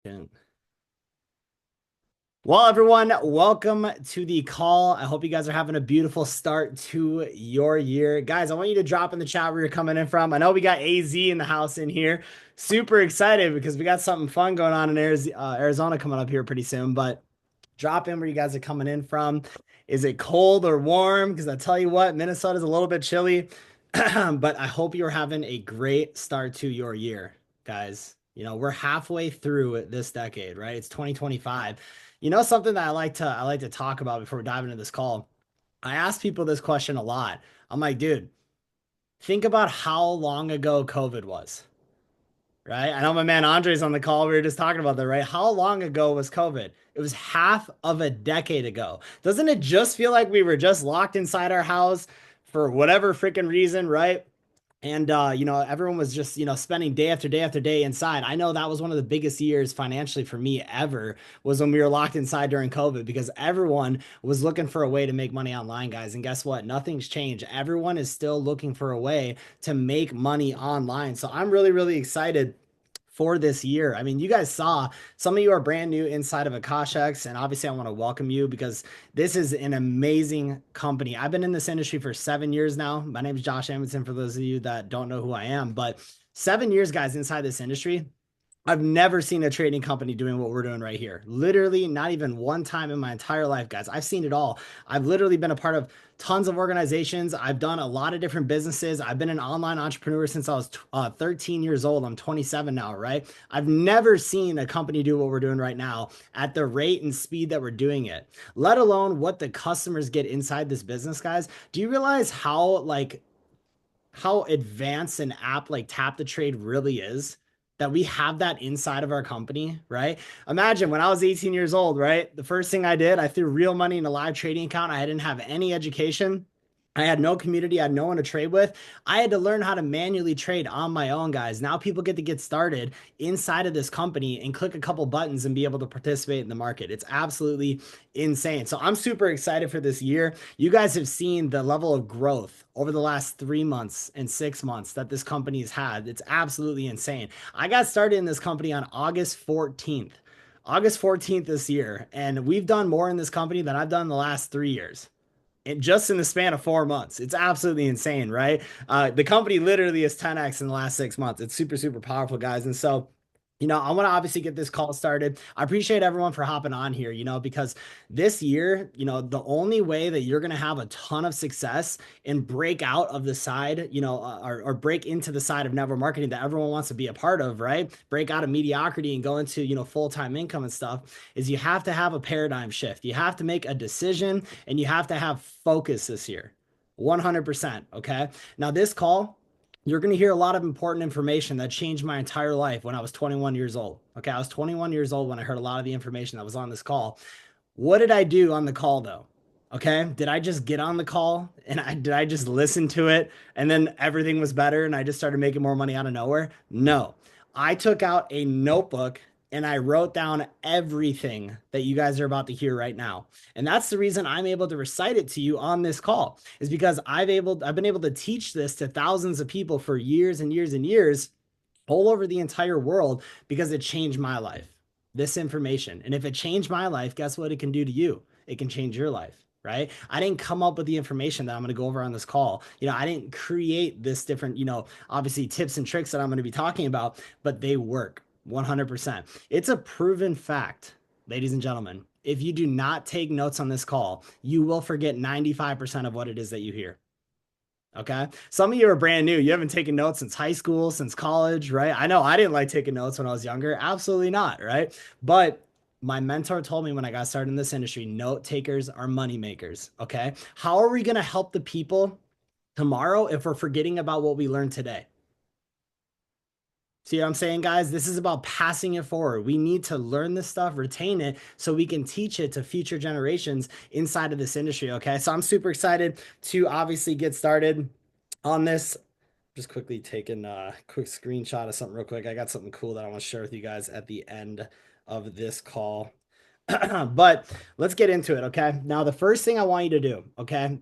Second. Well, everyone, welcome to the call. I hope you guys are having a beautiful start to your year. Guys, I want you to drop in the chat where you're coming in from. I know we got AZ in the house in here. Super excited because we got something fun going on in Arizona coming up here pretty soon. But drop in where you guys are coming in from. Is it cold or warm? Because I tell you what, Minnesota's a little bit chilly. But I hope you're having a great start to your year, guys. We're halfway through this decade, right? It's 2025. Something that I like to talk about before we dive into this call. I ask people this question a lot. I'm like, dude, think about how long ago COVID was, right? I know my man Andre's on the call. We were just talking about that, right? How long ago was COVID? It was half of a decade ago. Doesn't it just feel like we were just locked inside our house for whatever freaking reason, right? And everyone was just, spending day after day after day inside. I know that was one of the biggest years financially for me ever was when we were locked inside during COVID because everyone was looking for a way to make money online, guys. And guess what? Nothing's changed. Everyone is still looking for a way to make money online. So I'm really, really excited for this year. I mean, you guys saw some of you are brand new inside of Akashex, and obviously I want to welcome you because this is an amazing company. I've been in this industry for 7 years now. My name is Josh Amundson, for those of you that don't know who I am, but 7 years, guys, inside this industry. I've never seen a trading company doing what we're doing right here. Literally, not even one time in my entire life, guys. I've seen it all. I've literally been a part of tons of organizations. I've done a lot of different businesses. I've been an online entrepreneur since I was 13 years old. I'm 27 now, right? I've never seen a company do what we're doing right now at the rate and speed that we're doing it, let alone what the customers get inside this business, guys. Do you realize how advanced an app like Tap the Trade really is, that we have that inside of our company, right? Imagine when I was 18 years old, right? The first thing I did, I threw real money in a live trading account. I didn't have any education. I had no community. I had no one to trade with. I had to learn how to manually trade on my own, guys. Now people get started inside of this company and click a couple buttons and be able to participate in the market. It's absolutely insane. So I'm super excited for this year. You guys have seen the level of growth over the last 3 months and 6 months that this company has had. It's absolutely insane. I got started in this company on August 14th. August 14th this year, and we've done more in this company than I've done in the last 3 years and just in the span of 4 months. It's absolutely insane, right? The company literally is 10x in the last 6 months. It's super, super powerful, guys. And so, I want to obviously get this call started. I appreciate everyone for hopping on here, because this year, the only way that you're going to have a ton of success and break out of the side, or break into the side of network marketing that everyone wants to be a part of, right? Break out of mediocrity and go into, full-time income and stuff is you have to have a paradigm shift. You have to make a decision and you have to have focus this year. 100%. Okay. Now, this call, you're going to hear a lot of important information that changed my entire life when I was 21 years old. Okay. I was 21 years old when I heard a lot of the information that was on this call. What did I do on the call though? Okay. Did I just get on the call and did I just listen to it and then everything was better and I just started making more money out of nowhere? No. I took out a notebook and I wrote down everything that you guys are about to hear right now. And that's the reason I'm able to recite it to you on this call, is because I've been able to teach this to thousands of people for years and years and years all over the entire world because it changed my life. This information. And if it changed my life, guess what it can do to you? It can change your life. Right? I didn't come up with the information that I'm going to go over on this call. I didn't create this different, obviously tips and tricks that I'm going to be talking about, but they work 100%. It's a proven fact, ladies and gentlemen. If you do not take notes on this call, you will forget 95% of what it is that you hear. Okay. Some of you are brand new. You haven't taken notes since high school, since college, right? I know I didn't like taking notes when I was younger. Absolutely not, right? But my mentor told me when I got started in this industry, note takers are money makers. Okay. How are we going to help the people tomorrow if we're forgetting about what we learned today? See what I'm saying, guys? This is about passing it forward. We need to learn this stuff, retain it, so we can teach it to future generations inside of this industry. Okay. So I'm super excited to obviously get started on this. Just quickly taking a quick screenshot of something real quick. I got something cool that I want to share with you guys at the end of this call. But let's get into it. Okay. Now, the first thing I want you to do, okay,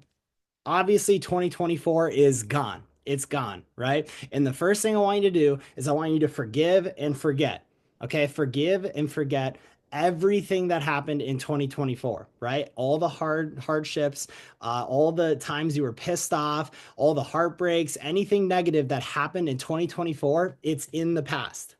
obviously 2024 is gone. It's gone, right? And the first thing I want you to do is I want you to forgive and forget. Okay, forgive and forget everything that happened in 2024, right? All the hardships, all the times you were pissed off, all the heartbreaks, anything negative that happened in 2024, it's in the past.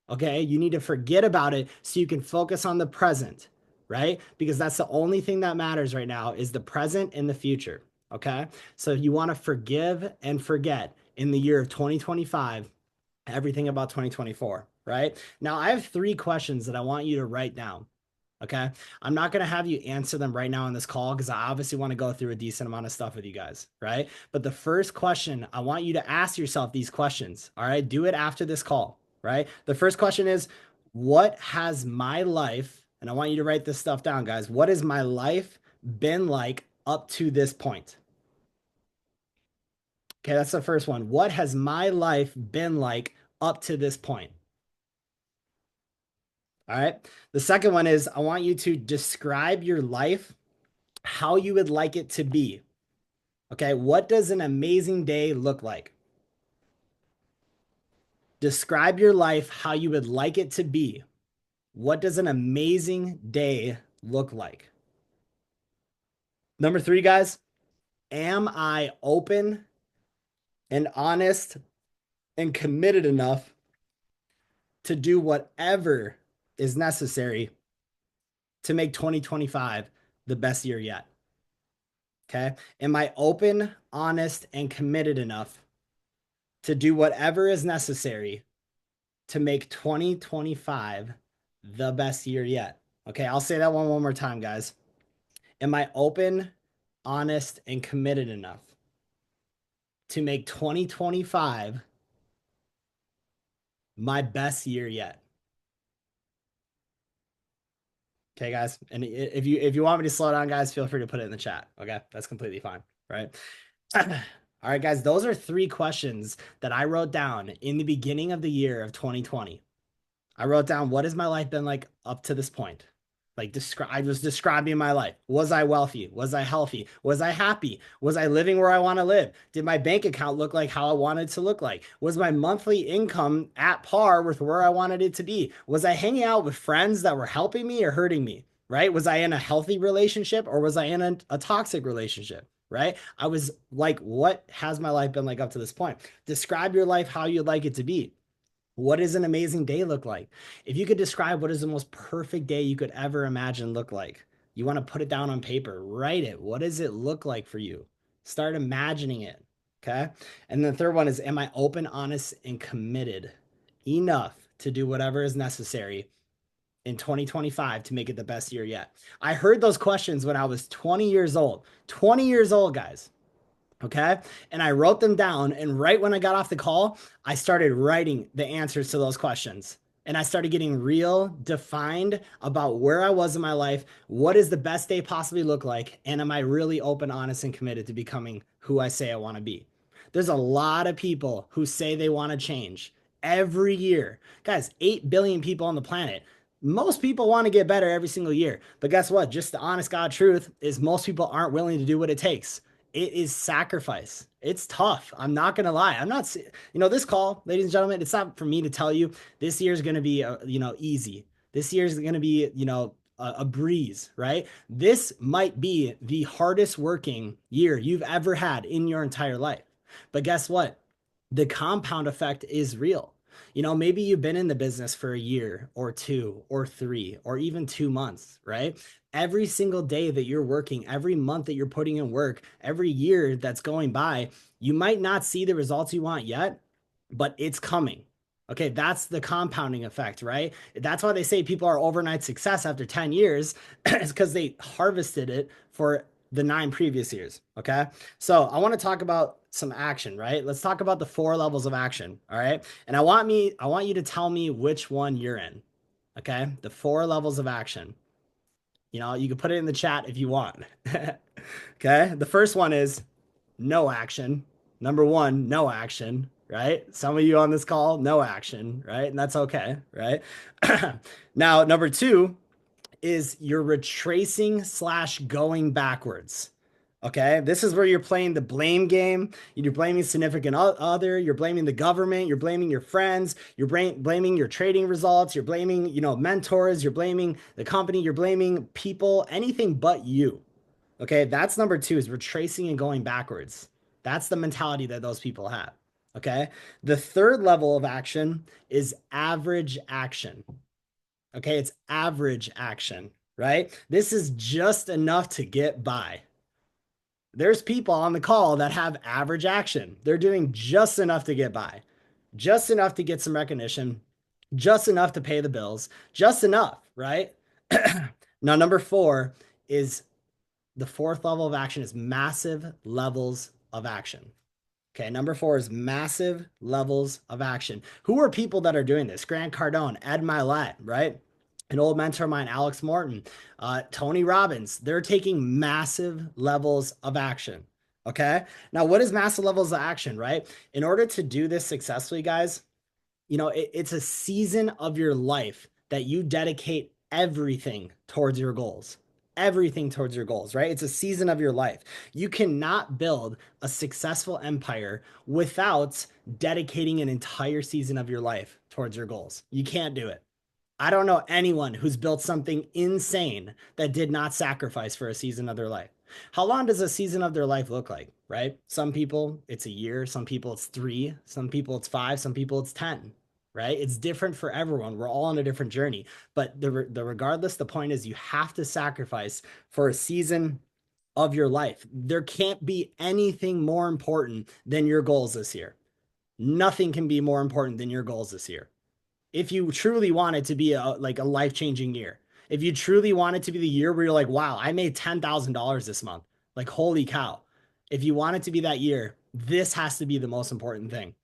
Okay, you need to forget about it so you can focus on the present, right? Because that's the only thing that matters right now is the present and the future. Okay, so you want to forgive and forget in the year of 2025 everything about 2024, right? Now, I have three questions that I want you to write down. Okay. I'm not going to have you answer them right now on this call because I obviously want to go through a decent amount of stuff with you guys. Right. But the first question, I want you to ask yourself these questions. All right. Do it after this call. Right. The first question is, what has my life, and I want you to write this stuff down, guys. What has my life been like up to this point? Okay. That's the first one. What has my life been like up to this point? All right. The second one is I want you to describe your life how you would like it to be. Okay. What does an amazing day look like? Describe your life how you would like it to be. What does an amazing day look like? Number three, guys, am I open and honest and committed enough to do whatever is necessary to make 2025 the best year yet? Okay. Am I open, honest, and committed enough to do whatever is necessary to make 2025 the best year yet? Okay. I'll say that one more time, guys. Am I open, honest, and committed enough to make 2025 my best year yet? Okay, guys. And if you want me to slow down, guys, feel free to put it in the chat. Okay. That's completely fine. Right. All right, guys, those are three questions that I wrote down in the beginning of the year of 2020. I wrote down what has my life been like up to this point? Like I was describing my life. Was I wealthy? Was I healthy? Was I happy? Was I living where I want to live? Did my bank account look like how I wanted to look like? Was my monthly income at par with where I wanted it to be? Was I hanging out with friends that were helping me or hurting me? Right? Was I in a healthy relationship or was I in a toxic relationship? Right? I was like, what has my life been like up to this point? Describe your life how you'd like it to be. What does an amazing day look like? If you could describe what is the most perfect day you could ever imagine look like, you want to put it down on paper, write it. What does it look like for you? Start imagining it. Okay. And the third one is, am I open, honest, and committed enough to do whatever is necessary in 2025 to make it the best year yet? I heard those questions when I was 20 years old. 20 years old, guys. Okay. And I wrote them down. And right when I got off the call, I started writing the answers to those questions. And I started getting real defined about where I was in my life. What does the best day possibly look like? And am I really open, honest, and committed to becoming who I say I want to be? There's a lot of people who say they want to change every year. Guys, 8 billion people on the planet. Most people want to get better every single year. But guess what? Just the honest God truth is most people aren't willing to do what it takes. It is sacrifice. It's tough. I'm not going to lie. I'm not, this call, ladies and gentlemen, it's not for me to tell you this year is going to be, easy. This year is going to be, a breeze, right? This might be the hardest working year you've ever had in your entire life. But guess what? The compound effect is real. Maybe you've been in the business for a year or two or three or even 2 months, right? Every single day that you're working, every month that you're putting in work, every year that's going by, you might not see the results you want yet, but it's coming. Okay, that's the compounding effect, right? That's why they say people are overnight success after 10 years, is because they harvested it for the 9 previous years. Okay, so I want to talk about some action, right? Let's talk about the 4 levels of action. All right, and I want you to tell me which one you're in. Okay, the 4 levels of action. You can put it in the chat if you want. Okay, the first one is no action. Number one, no action, right? Some of you on this call, no action, right? And that's okay, right? Now, number two is you're retracing / going backwards. Okay, this is where you're playing the blame game. You're blaming significant other. You're blaming the government. You're blaming your friends. You're blaming your trading results. You're blaming, mentors. You're blaming the company. You're blaming people. Anything but you. Okay, that's number two is retracing and going backwards. That's the mentality that those people have. Okay, the third level of action is average action. Okay, it's average action, right? This is just enough to get by. There's people on the call that have average action. They're doing just enough to get by, just enough to get some recognition, just enough to pay the bills, just enough, right? Now, number four is the fourth level of action is massive levels of action. Okay, number four is massive levels of action. Who are people that are doing this? Grant Cardone, Ed Milet, right? An old mentor of mine, Alex Morton, Tony Robbins. They're taking massive levels of action. Okay. Now, what is massive levels of action, right? In order to do this successfully, guys, it's a season of your life that you dedicate everything towards your goals. Everything towards your goals, right? It's a season of your life. You cannot build a successful empire without dedicating an entire season of your life towards your goals. You can't do it. I don't know anyone who's built something insane that did not sacrifice for a season of their life. How long does a season of their life look like, right? Some people it's a year, some people it's 3, some people it's 5, some people it's 10, right? It's different for everyone. We're all on a different journey. But the regardless, the point is you have to sacrifice for a season of your life. There can't be anything more important than your goals this year. Nothing can be more important than your goals this year if you truly want it to be a life-changing year. If you truly want it to be the year where you're like, wow, I made $10,000 this month. Like, holy cow. If you want it to be that year, this has to be the most important thing.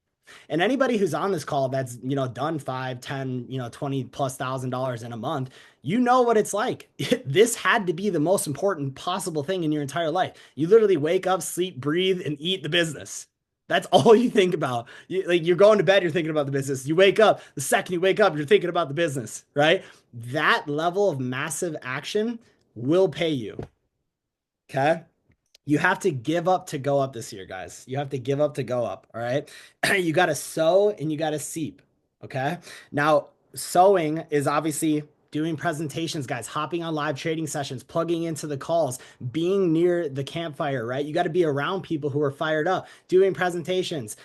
And anybody who's on this call that's, done 5, 10, 20 plus $1,000 in a month, you know what it's like. This had to be the most important possible thing in your entire life. You literally wake up, sleep, breathe, and eat the business. That's all you think about. You're going to bed, you're thinking about the business. You wake up, the second you wake up, you're thinking about the business, right? That level of massive action will pay you. Okay. You have to give up to go up this year, guys. You have to give up to go up. All right. You got to sow and you got to seep. Okay. Now, sowing is obviously doing presentations, guys, hopping on live trading sessions, plugging into the calls, being near the campfire, right? You got to be around people who are fired up, doing presentations,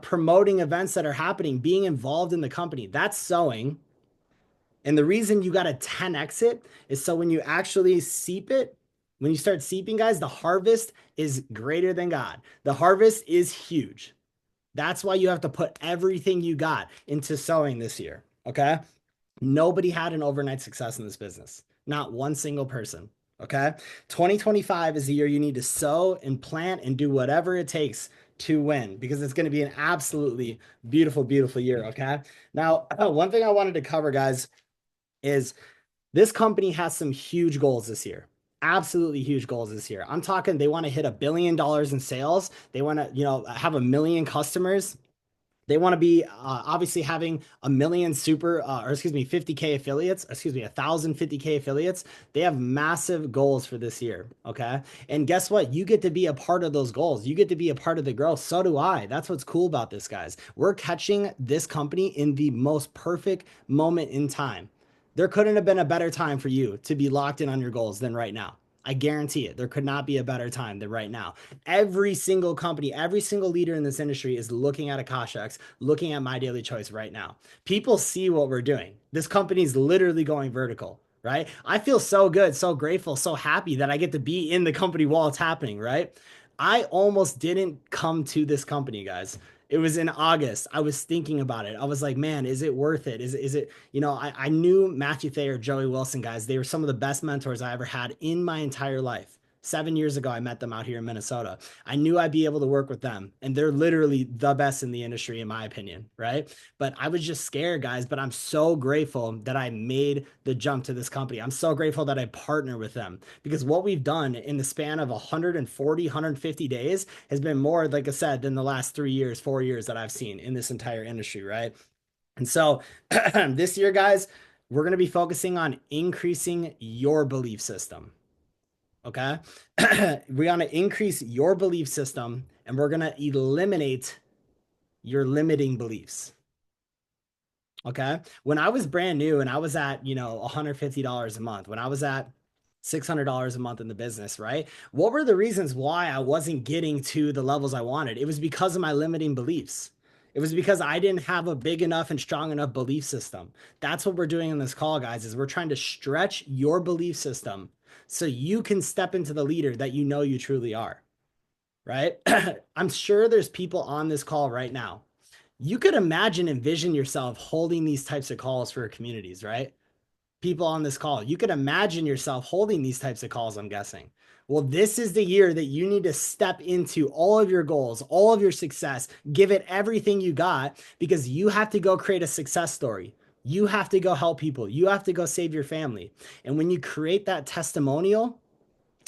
promoting events that are happening, being involved in the company. That's sowing. And the reason you got a 10x it is so when you actually seep it, when you start seeping, guys, the harvest is greater than God. The harvest is huge. That's why you have to put everything you got into sowing this year. Okay. Nobody had an overnight success in this business. Not one single person. Okay. 2025 is the year you need to sow and plant and do whatever it takes to win because it's going to be an absolutely beautiful, beautiful year. Okay. Now, one thing I wanted to cover, guys, is this company has some huge goals this year. Absolutely huge goals this year. I'm talking they want to hit $1 billion in sales. They want to, have 1 million customers. They want to be obviously having 1 million or excuse me, 50K affiliates, excuse me, 1,050K affiliates. They have massive goals for this year. Okay. And guess what? You get to be a part of those goals. You get to be a part of the growth. So do I. That's what's cool about this, guys. We're catching this company in the most perfect moment in time. There couldn't have been a better time for you to be locked in on your goals than right now. I guarantee it. There could not be a better time than right now. Every single company, every single leader in this industry is looking at Akasha, looking at My Daily Choice right now. People see what we're doing. This company is literally going vertical, right? I feel so good, so grateful, so happy that I get to be in the company while it's happening, right? I almost didn't come to this company, guys. It was in August. I was thinking about it. I was like, man, is it worth it? Is it, I knew Matthew Thayer, Joey Wilson, guys. They were some of the best mentors I ever had in my entire life. 7 years ago, I met them out here in Minnesota. I knew I'd be able to work with them, and they're literally the best in the industry, in my opinion, right? But I was just scared, guys. But I'm so grateful that I made the jump to this company. I'm so grateful that I partner with them because what we've done in the span of 140, 150 days has been more, like I said, than the last 3 years, 4 years that I've seen in this entire industry, right? And so this year, guys, we're going to be focusing on increasing your belief system. Okay. We're going to increase your belief system and we're going to eliminate your limiting beliefs. Okay. When I was brand new and I was at, $150 a month, when I was at $600 a month in the business, right? What were the reasons why I wasn't getting to the levels I wanted? It was because of my limiting beliefs. It was because I didn't have a big enough and strong enough belief system. That's what we're doing in this call, guys, is we're trying to stretch your belief system so you can step into the leader that you know you truly are, right? I'm sure there's people on this call right now. You could envision yourself holding these types of calls for communities, right? People on this call, you could imagine yourself holding these types of calls, I'm guessing. Well, this is the year that you need to step into all of your goals, all of your success, give it everything you got because you have to go create a success story. You have to go help people. You have to go save your family. And when you create that testimonial,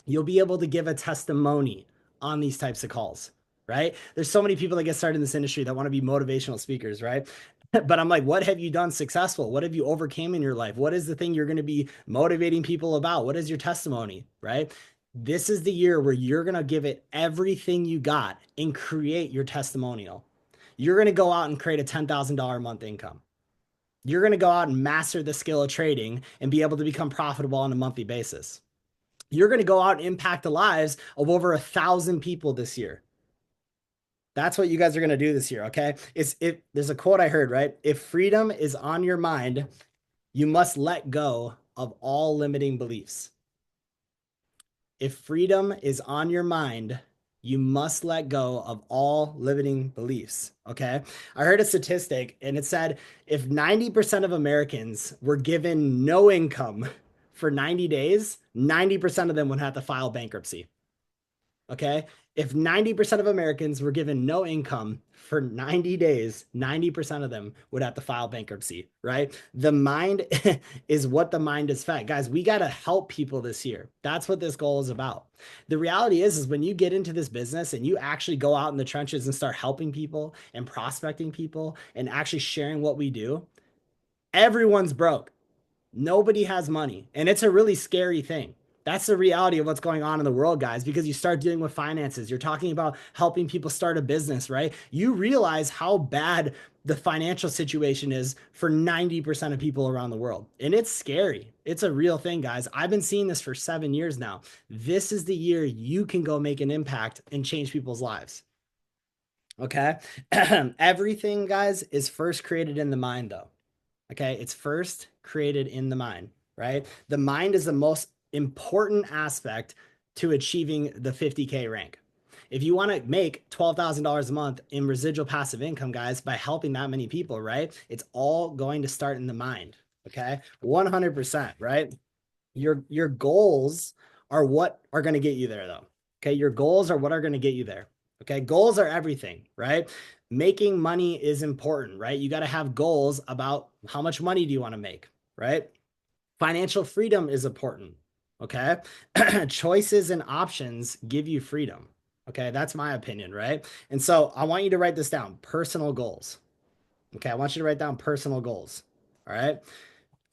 you'll be able to give a testimony on these types of calls, right? There's so many people that get started in this industry that want to be motivational speakers, right? But I'm like, what have you done successful? What have you overcame in your life? What is the thing you're going to be motivating people about? What is your testimony, right? This is the year where you're going to give it everything you got and create your testimonial. You're going to go out and create a $10,000 a month income. You're going to go out and master the skill of trading and be able to become profitable on a monthly basis. You're going to go out and impact the lives of over 1,000 people this year. That's what you guys are going to do this year. Okay. There's a quote I heard, right? If freedom is on your mind, you must let go of all limiting beliefs. If freedom is on your mind, you must let go of all limiting beliefs. Okay. I heard a statistic and it said if 90% of Americans were given no income for 90 days, 90% of them would have to file bankruptcy. Okay. If 90% of Americans were given no income for 90 days, 90% of them would have to file bankruptcy, right? The mind is what the mind is fed. Guys, we got to help people this year. That's what this goal is about. The reality is when you get into this business and you actually go out in the trenches and start helping people and prospecting people and actually sharing what we do, everyone's broke. Nobody has money. And it's a really scary thing. That's the reality of what's going on in the world, guys, because you start dealing with finances. You're talking about helping people start a business, right? You realize how bad the financial situation is for 90% of people around the world. And it's scary. It's a real thing, guys. I've been seeing this for 7 years now. This is the year you can go make an impact and change people's lives. Okay. Everything, guys, is first created in the mind, though. Okay. It's first created in the mind, right? The mind is the most important aspect to achieving the 50K rank. If you want to make $12,000 a month in residual passive income, guys, by helping that many people, right? It's all going to start in the mind. Okay. 100%, right? Your goals are what are going to get you there, though. Okay. Your goals are what are going to get you there. Okay. Goals are everything, right? Making money is important, right? You got to have goals about how much money do you want to make, right? Financial freedom is important. Okay. Choices and options give you freedom. Okay. That's my opinion, right? And so I want you to write this down, personal goals. Okay. I want you to write down personal goals. All right.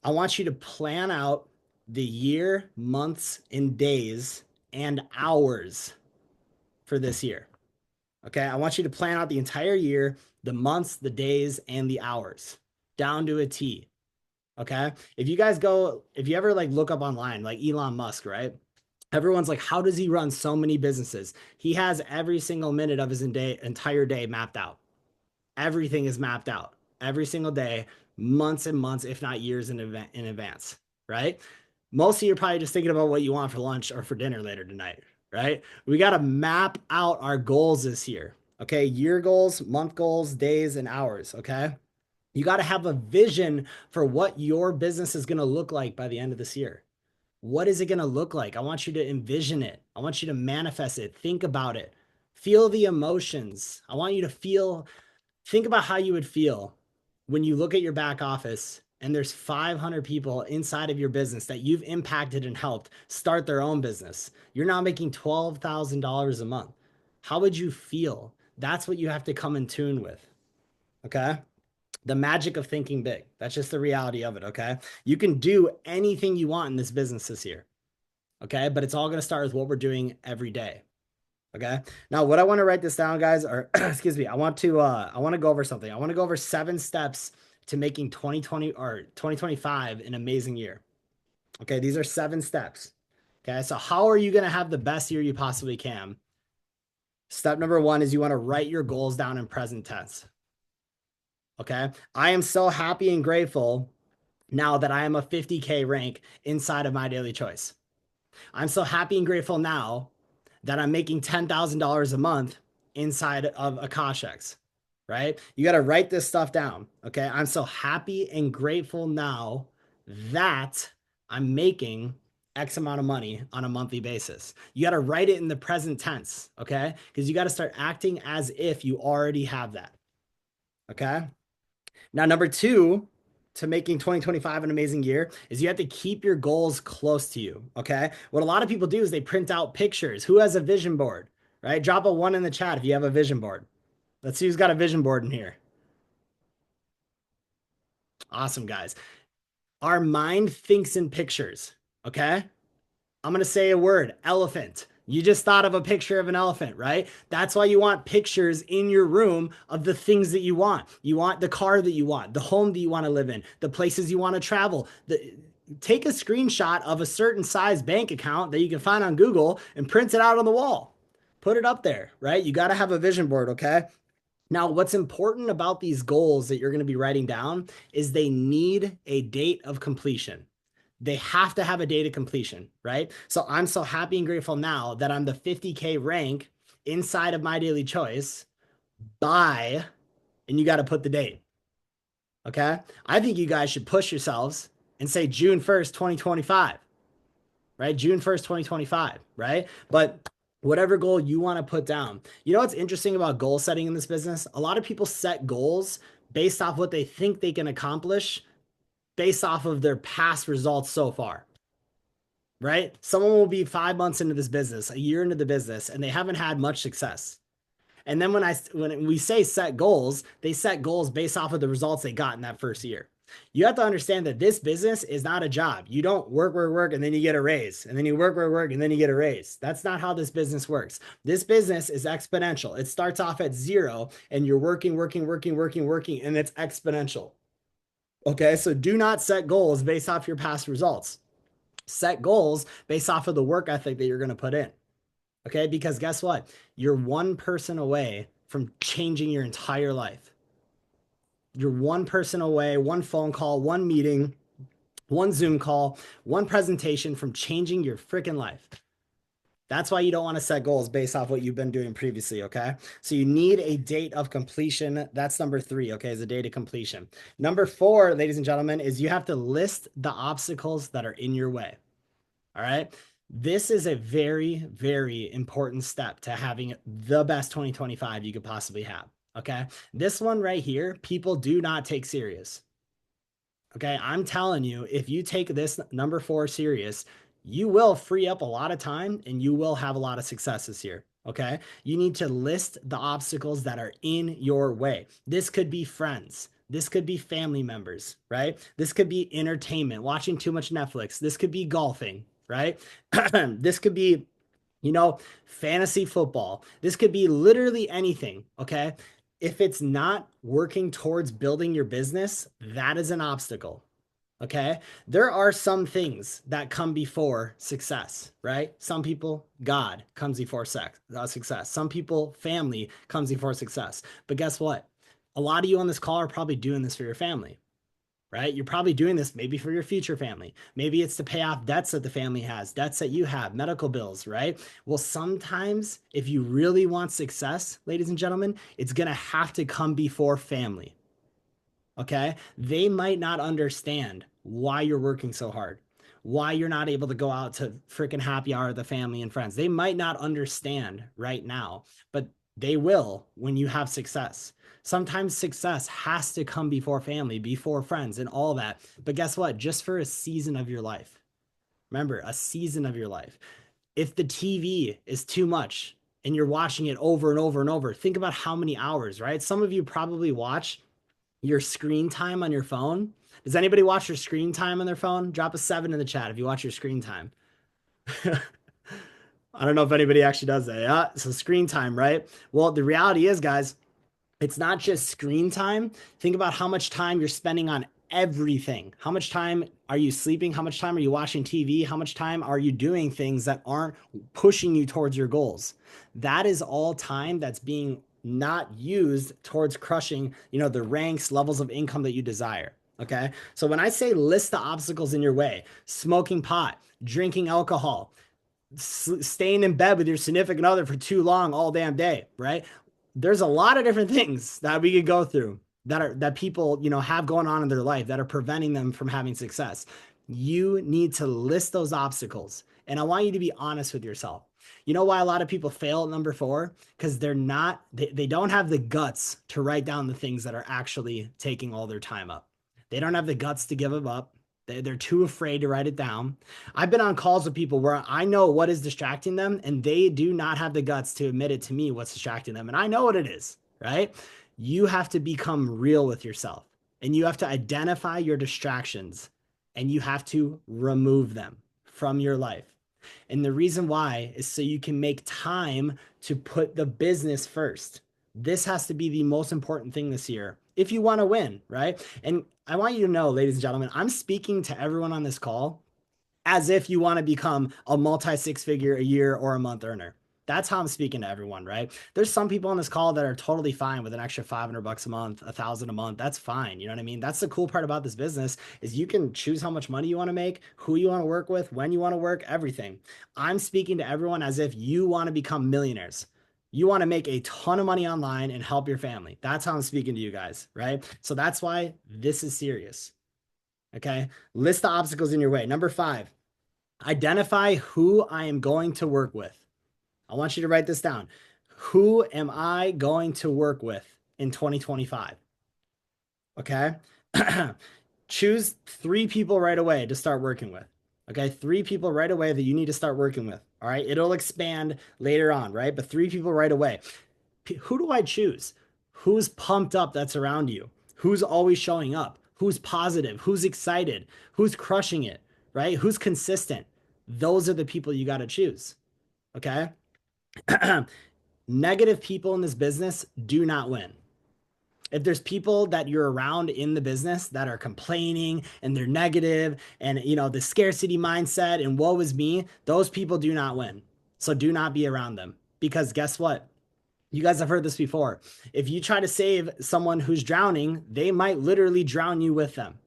I want you to plan out the year, months, and days and hours for this year. Okay. I want you to plan out the entire year, the months, the days, and the hours down to a T. Okay. If you ever like look up online, like Elon Musk, right? Everyone's like, how does he run so many businesses? He has every single minute of his entire day mapped out. Everything is mapped out every single day, months and months, if not years in advance, right? Most of you are probably just thinking about what you want for lunch or for dinner later tonight, right? We got to map out our goals this year. Okay. Year goals, month goals, days, and hours. Okay. You got to have a vision for what your business is going to look like by the end of this year. What is it going to look like? I want you to envision it. I want you to manifest it. Think about it. Feel the emotions. I want you to think about how you would feel when you look at your back office and there's 500 people inside of your business that you've impacted and helped start their own business. You're now making $12,000 a month. How would you feel? That's what you have to come in tune with. Okay. The magic of thinking big. That's just the reality of it. Okay. You can do anything you want in this business this year. Okay. But it's all going to start with what we're doing every day. Okay. Now, what I want to write this down, guys, or excuse me, I want to go over something. I want to go over 7 steps to making 2020 or 2025 an amazing year. Okay. These are 7 steps. Okay. So how are you going to have the best year you possibly can? Step number 1 is you want to write your goals down in present tense. Okay. I am so happy and grateful now that I am a 50K rank inside of my daily choice. I'm so happy and grateful now that I'm making $10,000 a month inside of Akashex, right? You got to write this stuff down. Okay. I'm so happy and grateful now that I'm making X amount of money on a monthly basis. You got to write it in the present tense. Okay. Because you got to start acting as if you already have that. Okay. Now, number 2 to making 2025 an amazing year is you have to keep your goals close to you. Okay. What a lot of people do is they print out pictures. Who has a vision board, right? Drop a 1 in the chat if you have a vision board. Let's see who's got a vision board in here. Awesome, guys. Our mind thinks in pictures. Okay. I'm going to say a word, elephant. You just thought of a picture of an elephant, right? That's why you want pictures in your room of the things that you want. You want the car that you want, the home that you want to live in, the places you want to travel. Take a screenshot of a certain size bank account that you can find on Google and print it out on the wall. Put it up there, right? You got to have a vision board, okay? Now, what's important about these goals that you're going to be writing down is they need a date of completion. They have to have a date of completion, right? So I'm so happy and grateful now that I'm the 50K rank inside of my daily choice by, and you got to put the date. Okay. I think you guys should push yourselves and say June 1st, 2025, right? June 1st, 2025, right? But whatever goal you want to put down. You know what's interesting about goal setting in this business? A lot of people set goals based off what they think they can accomplish based off of their past results so far, right? Someone will be 5 months into this business, a year into the business, and they haven't had much success. And then when we say set goals, they set goals based off of the results they got in that first year. You have to understand that this business is not a job. You don't work, and then you get a raise, and then you work, and then you get a raise. That's not how this business works. This business is exponential. It starts off at 0, and you're working, and it's exponential. Okay, so do not set goals based off your past results. Set goals based off of the work ethic that you're going to put in. Okay, because guess what? You're one person away from changing your entire life. You're one person away, one phone call, one meeting, one Zoom call, one presentation from changing your freaking life. That's why you don't want to set goals based off what you've been doing previously, okay? So you need a date of completion. That's number 3, okay, is a date of completion. Number 4, ladies and gentlemen, is you have to list the obstacles that are in your way, all right? This is a very, very important step to having the best 2025 you could possibly have, okay? This one right here, people do not take serious. Okay, I'm telling you, if you take this number 4 serious, you will free up a lot of time and you will have a lot of success this year. Okay, you need to list the obstacles that are in your way. This could be friends. This could be family members, right? This could be entertainment, watching too much Netflix. This could be golfing, right? This could be, fantasy football. This could be literally anything. Okay, if it's not working towards building your business, that is an obstacle. Okay. There are some things that come before success, right? Some people, God comes before success. Some people, family comes before success. But guess what? A lot of you on this call are probably doing this for your family, right? You're probably doing this maybe for your future family. Maybe it's to pay off debts that the family has, debts that you have, medical bills, right? Well, sometimes if you really want success, ladies and gentlemen, it's going to have to come before family. Okay. They might not understand why you're working so hard, why you're not able to go out to freaking happy hour with the family and friends. They might not understand right now, but they will when you have success. Sometimes success has to come before family, before friends, and all that. But guess what? Just for a season of your life. Remember, a season of your life. If the TV is too much and you're watching it over and over and over, think about how many hours, right? Some of you probably watch your screen time on your phone. Does anybody watch your screen time on their phone? Drop a 7 in the chat if you watch your screen time. I don't know if anybody actually does that. Yeah. So screen time, right? Well, the reality is, guys, it's not just screen time. Think about how much time you're spending on everything. How much time are you sleeping? How much time are you watching TV? How much time are you doing things that aren't pushing you towards your goals? That is all time that's being not used towards crushing, the ranks, levels of income that you desire. Okay. So when I say list the obstacles in your way, smoking pot, drinking alcohol, staying in bed with your significant other for too long all damn day, right? There's a lot of different things that we could go through that people, have going on in their life that are preventing them from having success. You need to list those obstacles. And I want you to be honest with yourself. You know why a lot of people fail at number 4? Because they don't have the guts to write down the things that are actually taking all their time up. They don't have the guts to give them up. They're too afraid to write it down. I've been on calls with people where I know what is distracting them, and they do not have the guts to admit it to me what's distracting them. And I know what it is, right? You have to become real with yourself, and you have to identify your distractions, and you have to remove them from your life. And the reason why is so you can make time to put the business first. This has to be the most important thing this year if you want to win, right? And I want you to know, ladies and gentlemen, I'm speaking to everyone on this call as if you want to become a multi six figure a year or a month earner. That's how I'm speaking to everyone, right? There's some people on this call that are totally fine with an extra 500 bucks a month, 1,000 a month. That's fine. You know what I mean? That's the cool part about this business is you can choose how much money you want to make, who you want to work with, when you want to work, everything. I'm speaking to everyone as if you want to become millionaires. You want to make a ton of money online and help your family. That's how I'm speaking to you guys, right? So that's why this is serious. Okay. List the obstacles in your way. Number 5, identify who I am going to work with. I want you to write this down. Who am I going to work with in 2025? Okay. Choose 3 people right away to start working with. Okay. 3 people right away that you need to start working with. All right. It'll expand later on, right? But 3 people right away. Who do I choose? Who's pumped up that's around you? Who's always showing up? Who's positive? Who's excited? Who's crushing it? Right? Who's consistent? Those are the people you got to choose. Okay. Negative people in this business do not win. If there's people that you're around in the business that are complaining and they're negative and the scarcity mindset and woe is me, those people do not win. So do not be around them because guess what? You guys have heard this before. If you try to save someone who's drowning, they might literally drown you with them.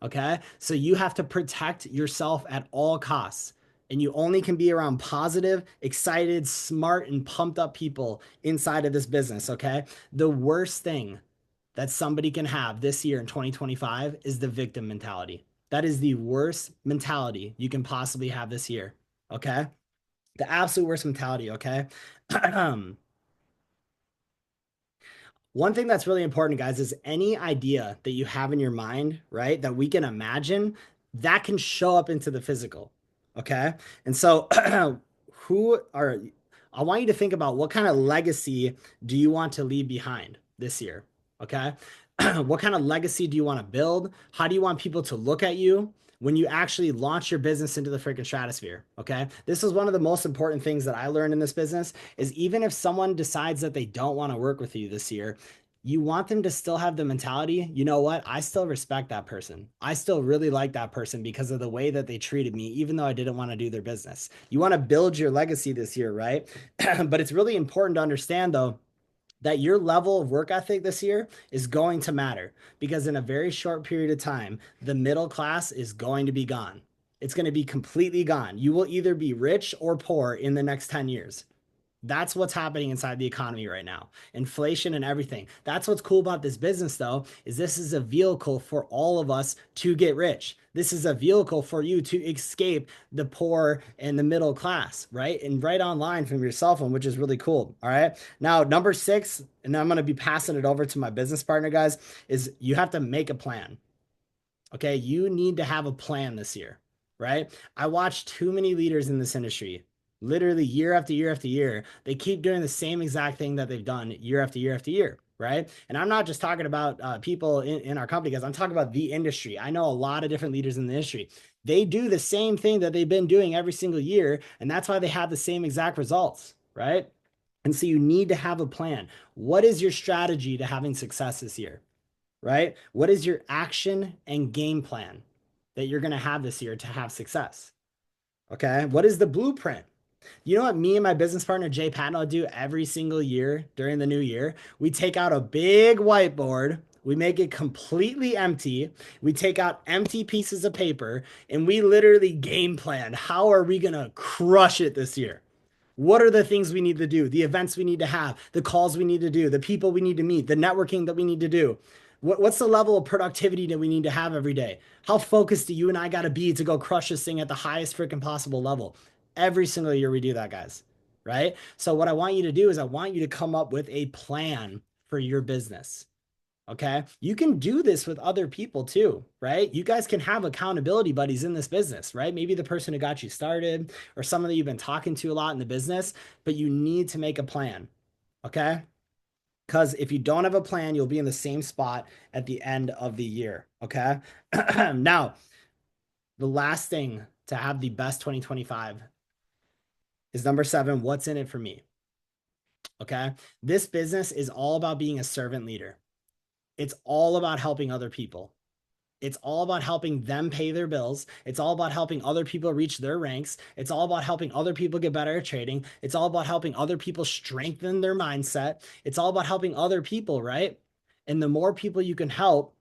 Okay. So you have to protect yourself at all costs. And you only can be around positive, excited, smart, and pumped up people inside of this business. Okay. The worst thing that somebody can have this year in 2025 is the victim mentality. That is the worst mentality you can possibly have this year. Okay. The absolute worst mentality. Okay. One thing that's really important, guys, is any idea that you have in your mind, right, that we can imagine, that can show up into the physical. Okay. And so, who are, I want you to think about what kind of legacy do you want to leave behind this year? Okay. What kind of legacy do you want to build? How do you want people to look at you when you actually launch your business into the freaking stratosphere? Okay. This is one of the most important things that I learned in this business is even if someone decides that they don't want to work with you this year, you want them to still have the mentality, you know what? I still respect that person. I still really like that person because of the way that they treated me, even though I didn't want to do their business. You want to build your legacy this year, right? But it's really important to understand, though, that your level of work ethic this year is going to matter because in a very short period of time, the middle class is going to be gone. It's going to be completely gone. You will either be rich or poor in the next 10 years. That's what's happening inside the economy right now. Inflation and everything. That's what's cool about this business though, is this is a vehicle for all of us to get rich. This is a vehicle for you to escape the poor and the middle class, right? And right online from your cell phone, which is really cool. All right. Now, number 6, and I'm going to be passing it over to my business partner, guys, is you have to make a plan. Okay. You need to have a plan this year, right? I watch too many leaders in this industry literally year after year after year. They keep doing the same exact thing that they've done year after year after year. right? And I'm not just talking about people in our company, guys. I'm talking about the industry. I know a lot of different leaders in the industry. They do the same thing that they've been doing every single year, and that's why they have the same exact results, right? And so you need to have a plan. What is your strategy to having success this year, right? What is your action and game plan that you're going to have this year to have success? Okay. What is the blueprint? You know what me and my business partner Jay Patnode do every single year during the new year? We take out a big whiteboard, we make it completely empty, we take out empty pieces of paper, and we literally game plan. How are we gonna crush it this year? What are the things we need to do? The events we need to have, the calls we need to do, the people we need to meet, the networking that we need to do. What's the level of productivity that we need to have every day? How focused do you and I got to be to go crush this thing at the highest freaking possible level? Every single year we do that, guys. Right? So, what I want you to do is I want you to come up with a plan for your business. Okay. You can do this with other people too, right? You guys can have accountability buddies in this business, right? Maybe the person who got you started or someone that you've been talking to a lot in the business, but you need to make a plan. Okay. Because if you don't have a plan, you'll be in the same spot at the end of the year. Okay. Now, the last thing to have the best 2025 is number 7. What's in it for me? Okay. This business is all about being a servant leader. It's all about helping other people. It's all about helping them pay their bills. It's all about helping other people reach their ranks. It's all about helping other people get better at trading. It's all about helping other people strengthen their mindset. It's all about helping other people, right? And the more people you can help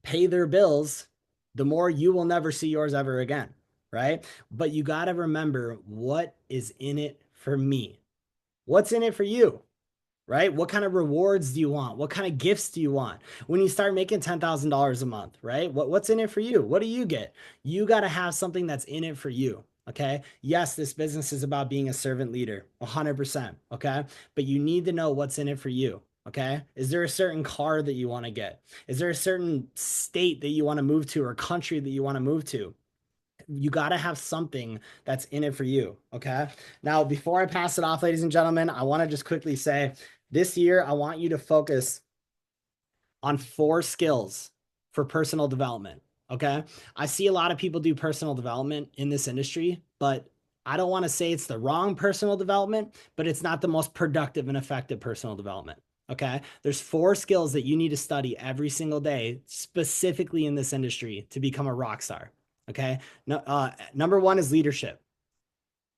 pay their bills, the more you will never see yours ever again, right? But you got to remember what is in it for me. What's in it for you? Right? What kind of rewards do you want? What kind of gifts do you want? When you start making $10,000 a month, right? What's in it for you? What do you get? You got to have something that's in it for you. Okay. Yes, this business is about being a servant leader, 100%. Okay. But you need to know what's in it for you. Okay. Is there a certain car that you want to get? Is there a certain state that you want to move to or country that you want to move to? You got to have something that's in it for you. Okay. Now, before I pass it off, ladies and gentlemen, I want to just quickly say this year, I want you to focus on 4 skills for personal development. Okay. I see a lot of people do personal development in this industry, but I don't want to say it's the wrong personal development, but it's not the most productive and effective personal development. Okay. There's 4 skills that you need to study every single day, specifically in this industry to become a rock star. Okay. No, number 1 is leadership.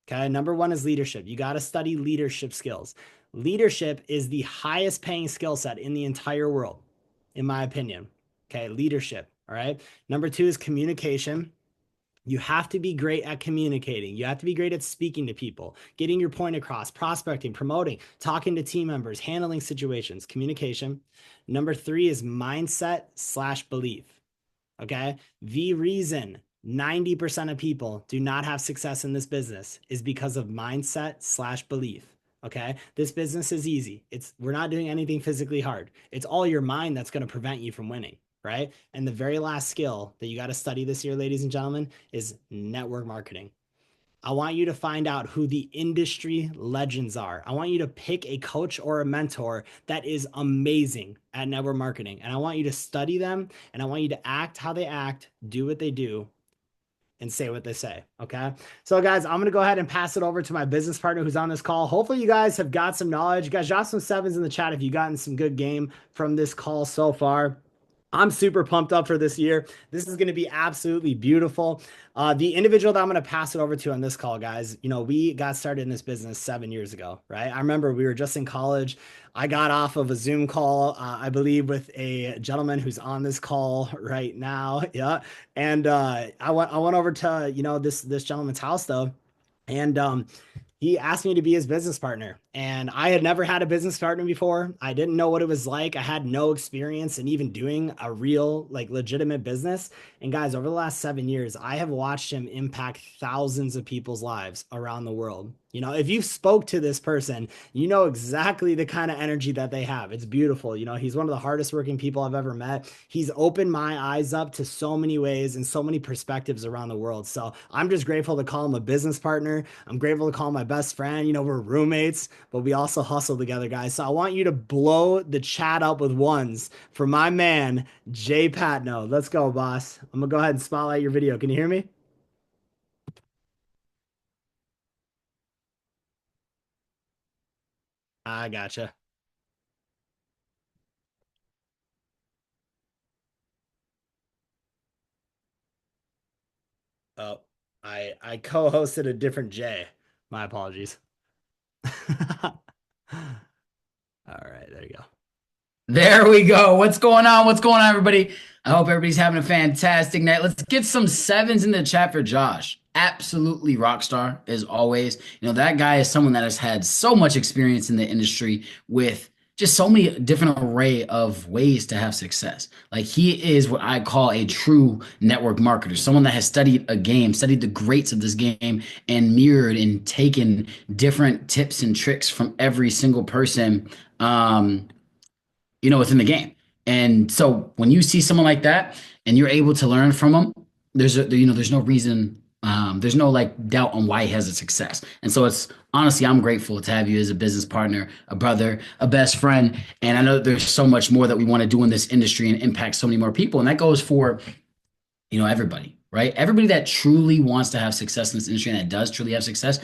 Okay. Number 1 is leadership. You got to study leadership skills. Leadership is the highest paying skill set in the entire world, in my opinion. Okay. Leadership. All right. Number 2 is communication. You have to be great at communicating. You have to be great at speaking to people, getting your point across, prospecting, promoting, talking to team members, handling situations, communication. Number 3 is mindset/belief. Okay. The reason 90% of people do not have success in this business is because of mindset/belief. Okay. This business is easy. We're not doing anything physically hard. It's all your mind that's going to prevent you from winning. Right. And the very last skill that you got to study this year, ladies and gentlemen, is network marketing. I want you to find out who the industry legends are. I want you to pick a coach or a mentor that is amazing at network marketing. And I want you to study them and I want you to act how they act, do what they do, and say what they say. Okay. So, guys, I'm going to go ahead and pass it over to my business partner who's on this call. Hopefully, you guys have got some knowledge. You guys drop some 7s in the chat if you've gotten some good game from this call so far. I'm super pumped up for this year. This is going to be absolutely beautiful. The individual that I'm going to pass it over to on this call, guys, we got started in this business 7 years ago, right? I remember we were just in college. I got off of a Zoom call, I believe, with a gentleman who's on this call right now. Yeah. And I went over to, this gentleman's house though. And he asked me to be his business partner. And I had never had a business partner before. I didn't know what it was like. I had no experience in even doing a real, legitimate business. And guys, over the last 7 years, I have watched him impact thousands of people's lives around the world. If you've spoke to this person, you know exactly the kind of energy that they have. It's beautiful. He's one of the hardest working people I've ever met. He's opened my eyes up to so many ways and so many perspectives around the world. So I'm just grateful to call him a business partner. I'm grateful to call him my best friend. We're roommates, but we also hustle together, guys. So I want you to blow the chat up with ones for my man, Jay Patno. Let's go, boss. I'm gonna go ahead and spotlight your video. Can you hear me? I gotcha. Oh, I co-hosted a different Jay. My apologies. All right, there you go. There we go. What's going on? What's going on, everybody? I hope everybody's having a fantastic night. Let's get some sevens in the chat for Josh. Absolutely rock star as always. You know, that guy is someone that has had so much experience in the industry with just so many different array of ways to have success. Like he is what I call a true network marketer, someone that has studied a game, studied the greats of this game and mirrored and taken different tips and tricks from every single person. Within the game. And so when you see someone like that and you're able to learn from them, there's no reason, there's no like doubt on why he has a success. And so it's honestly, I'm grateful to have you as a business partner, a brother, a best friend. And I know there's so much more that we want to do in this industry and impact so many more people. And that goes for, everybody, right? Everybody that truly wants to have success in this industry and that does truly have success,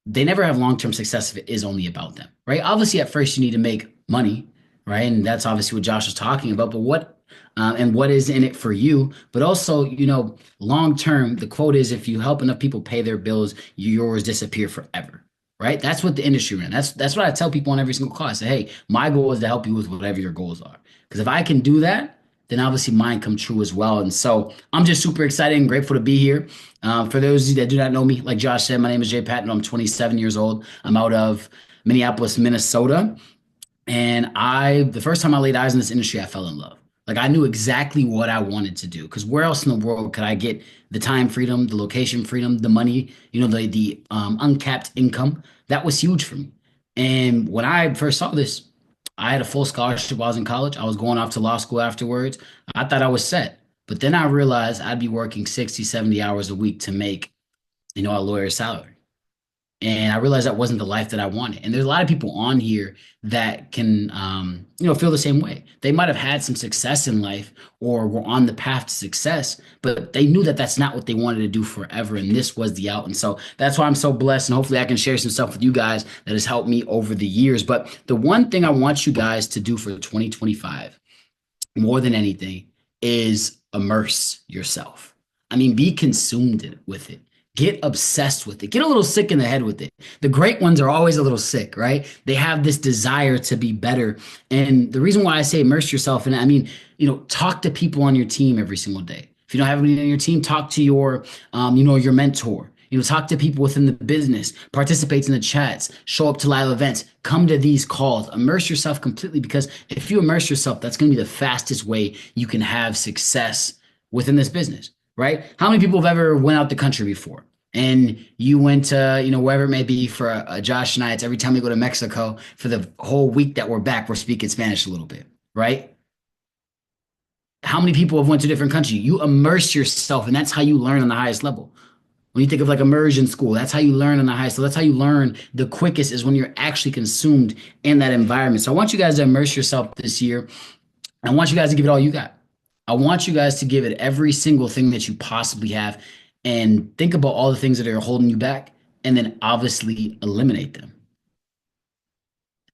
they never have long-term success if it is only about them, right? Obviously, at first you need to make money, right? And that's obviously what Josh was talking about. But what is in it for you? But also, long term, the quote is, if you help enough people pay their bills, yours disappear forever, right? That's what the industry we're in. That's what I tell people on every single call. I say, hey, my goal is to help you with whatever your goals are. Because if I can do that, then obviously mine come true as well. And so I'm just super excited and grateful to be here. For those of you that do not know me, like Josh said, my name is Jay Patton. I'm 27 years old. I'm out of Minneapolis, Minnesota. And the first time I laid eyes in this industry, I fell in love. Like I knew exactly what I wanted to do. Because where else in the world could I get the time freedom, the location freedom, the money, the uncapped income? That was huge for me. And when I first saw this, I had a full scholarship while I was in college. I was going off to law school afterwards. I thought I was set. But then I realized I'd be working 60, 70 hours a week to make, a lawyer's salary. And I realized that wasn't the life that I wanted. And there's a lot of people on here that can, feel the same way. They might have had some success in life or were on the path to success, but they knew that that's not what they wanted to do forever. And this was the out. And so that's why I'm so blessed. And hopefully I can share some stuff with you guys that has helped me over the years. But the one thing I want you guys to do for 2025 more than anything is immerse yourself. I mean, be consumed with it. Get obsessed with it. Get a little sick in the head with it. The great ones are always a little sick, right? They have this desire to be better. And the reason why I say immerse yourself in it, I mean, talk to people on your team every single day. If you don't have anybody on your team, talk to your mentor. Talk to people within the business, participate in the chats, show up to live events, come to these calls, immerse yourself completely, because if you immerse yourself, that's going to be the fastest way you can have success within this business, right? How many people have ever went out the country before? And you went to, wherever it may be for Josh and I, it's every time we go to Mexico for the whole week that we're back, we're speaking Spanish a little bit, right? How many people have went to a different country? You immerse yourself, and that's how you learn on the highest level. When you think of like immersion school, that's how you learn on the highest level. That's how you learn the quickest, is when you're actually consumed in that environment. So I want you guys to immerse yourself this year. I want you guys to give it all you got. I want you guys to give it every single thing that you possibly have, and think about all the things that are holding you back, and then obviously eliminate them.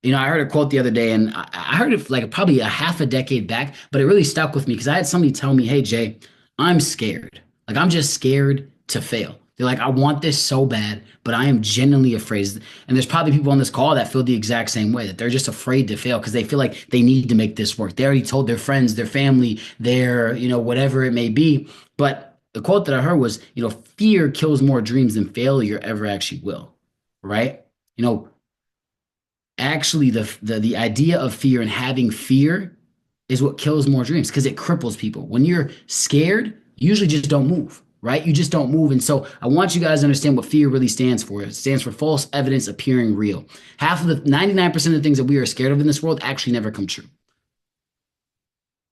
I heard a quote the other day, and I heard it like probably a half a decade back, but it really stuck with me because I had somebody tell me, hey, Jay, I'm scared. Like, I'm just scared to fail. They're like, I want this so bad, but I am genuinely afraid. And there's probably people on this call that feel the exact same way, that they're just afraid to fail because they feel like they need to make this work. They already told their friends, their family, their, whatever it may be. But the quote that I heard was, fear kills more dreams than failure ever actually will. Right? Actually the idea of fear and having fear is what kills more dreams, because it cripples people. When you're scared, you usually just don't move, right? You just don't move. And so I want you guys to understand what fear really stands for. It stands for false evidence appearing real. 99% of the things that we are scared of in this world actually never come true.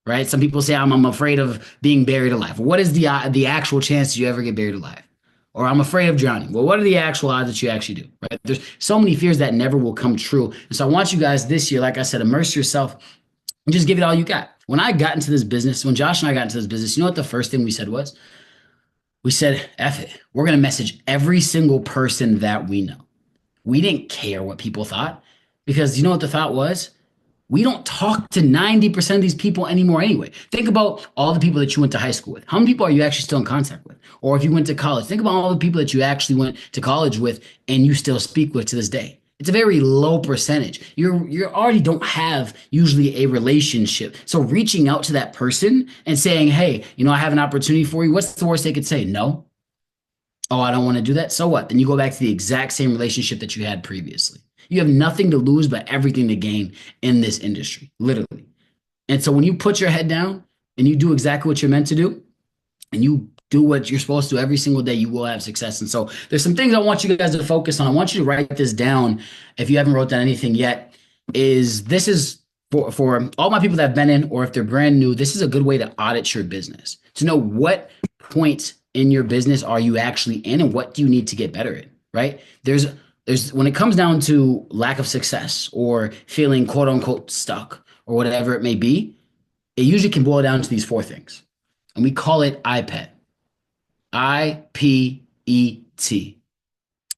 Right? Some people say, I'm afraid of being buried alive. What is the actual chance you ever get buried alive? or I'm afraid of drowning. Well, what are the actual odds that you actually do, right? There's so many fears that never will come true. And so I want you guys this year, like I said, immerse yourself and just give it all you got. When I got into this business, when Josh and I got into this business, you know what the first thing we said was? We said, F it. We're going to message every single person that we know. We didn't care what people thought because you know what the thought was? We don't talk to 90% of these people anymore anyway. Think about all the people that you went to high school with. How many people are you actually still in contact with? Or if you went to college, think about all the people that you actually went to college with and you still speak with to this day. It's a very low percentage. You already don't have usually a relationship. So reaching out to that person and saying, "Hey, I have an opportunity for you." What's the worst they could say? No. Oh, I don't want to do that. So what? Then you go back to the exact same relationship that you had previously. You have nothing to lose, but everything to gain in this industry, literally. And so when you put your head down and you do exactly what you're meant to do, and you do what you're supposed to every single day, you will have success. And so there's some things I want you guys to focus on. I want you to write this down if you haven't wrote down anything yet. This is for all my people that have been in, or if they're brand new, this is a good way to audit your business, to know what points in your business are you actually in and what do you need to get better in, right? There's when it comes down to lack of success or feeling quote unquote stuck or whatever it may be, it usually can boil down to these four things. And we call it IPET. IPET.